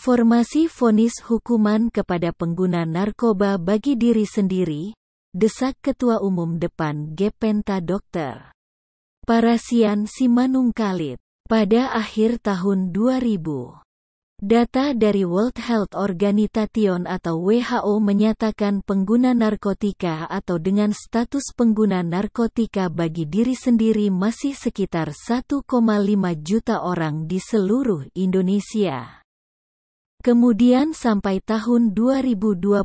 Reformasi vonis hukuman kepada pengguna narkoba bagi diri sendiri, desak Ketua Umum Depan Gepenta Dr. Parasian Simanungkalit. Pada akhir tahun 2000, data dari World Health Organization atau WHO menyatakan pengguna narkotika atau dengan status pengguna narkotika bagi diri sendiri masih sekitar 1,5 juta orang di seluruh Indonesia. Kemudian sampai tahun 2021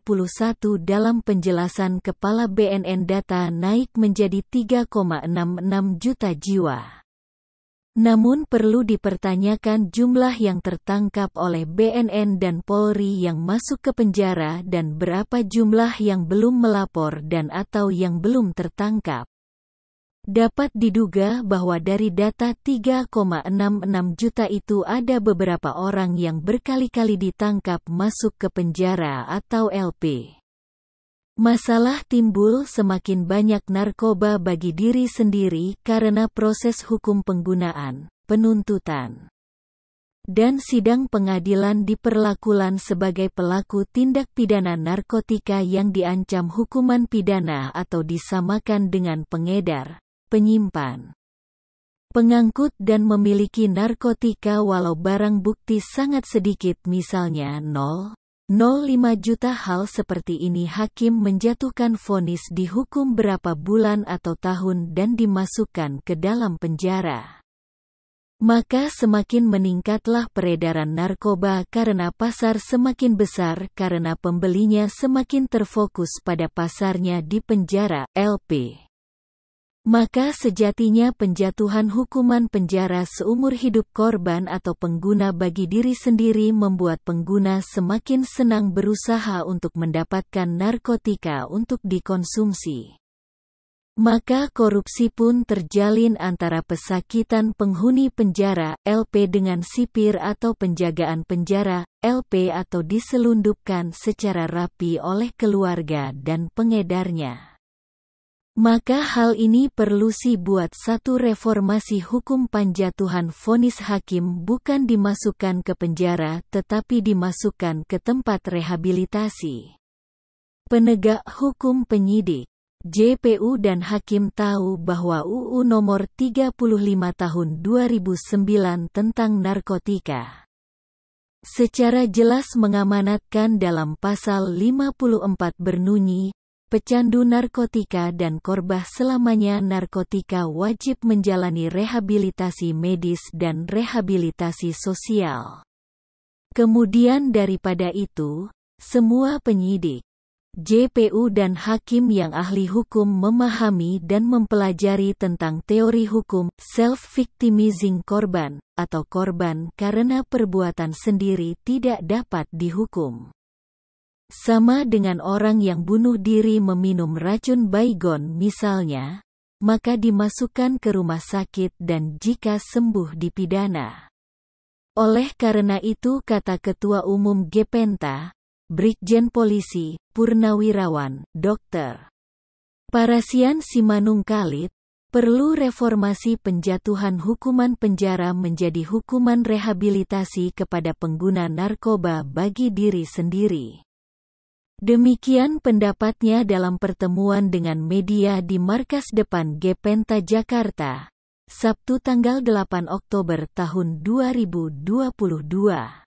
dalam penjelasan Kepala BNN data naik menjadi 3,66 juta jiwa. Namun perlu dipertanyakan jumlah yang tertangkap oleh BNN dan Polri yang masuk ke penjara dan berapa jumlah yang belum melapor dan atau yang belum tertangkap. Dapat diduga bahwa dari data 3,66 juta itu ada beberapa orang yang berkali-kali ditangkap masuk ke penjara atau LP. Masalah timbul semakin banyak narkoba bagi diri sendiri karena proses hukum penggunaan, penuntutan, dan sidang pengadilan diperlakukan sebagai pelaku tindak pidana narkotika yang diancam hukuman pidana atau disamakan dengan pengedar, penyimpan, pengangkut dan memiliki narkotika walau barang bukti sangat sedikit misalnya 0,05 juta. Hal seperti ini hakim menjatuhkan vonis dihukum berapa bulan atau tahun dan dimasukkan ke dalam penjara. Maka semakin meningkatlah peredaran narkoba karena pasar semakin besar karena pembelinya semakin terfokus pada pasarnya di penjara, LP. Maka sejatinya penjatuhan hukuman penjara seumur hidup korban atau pengguna bagi diri sendiri membuat pengguna semakin senang berusaha untuk mendapatkan narkotika untuk dikonsumsi. Maka korupsi pun terjalin antara pesakitan penghuni penjara, LP dengan sipir atau penjagaan penjara, LP atau diselundupkan secara rapi oleh keluarga dan pengedarnya. Maka hal ini perlu buat satu reformasi hukum penjatuhan vonis hakim bukan dimasukkan ke penjara tetapi dimasukkan ke tempat rehabilitasi. Penegak hukum penyidik, JPU dan hakim tahu bahwa UU Nomor 35 Tahun 2009 tentang narkotika secara jelas mengamanatkan dalam pasal 54 berbunyi, pecandu narkotika dan korban selamanya narkotika wajib menjalani rehabilitasi medis dan rehabilitasi sosial. Kemudian daripada itu, semua penyidik, JPU dan hakim yang ahli hukum memahami dan mempelajari tentang teori hukum self-victimizing korban, atau korban karena perbuatan sendiri tidak dapat dihukum. Sama dengan orang yang bunuh diri meminum racun baygon misalnya, maka dimasukkan ke rumah sakit dan jika sembuh dipidana. Oleh karena itu kata Ketua Umum Gepenta, Brigjen Polisi, Purnawirawan, Dr. Parasian Simanungkalit, perlu reformasi penjatuhan hukuman penjara menjadi hukuman rehabilitasi kepada pengguna narkoba bagi diri sendiri. Demikian pendapatnya dalam pertemuan dengan media di Markas Depan Gepenta Jakarta, Sabtu tanggal 8 Oktober tahun 2022.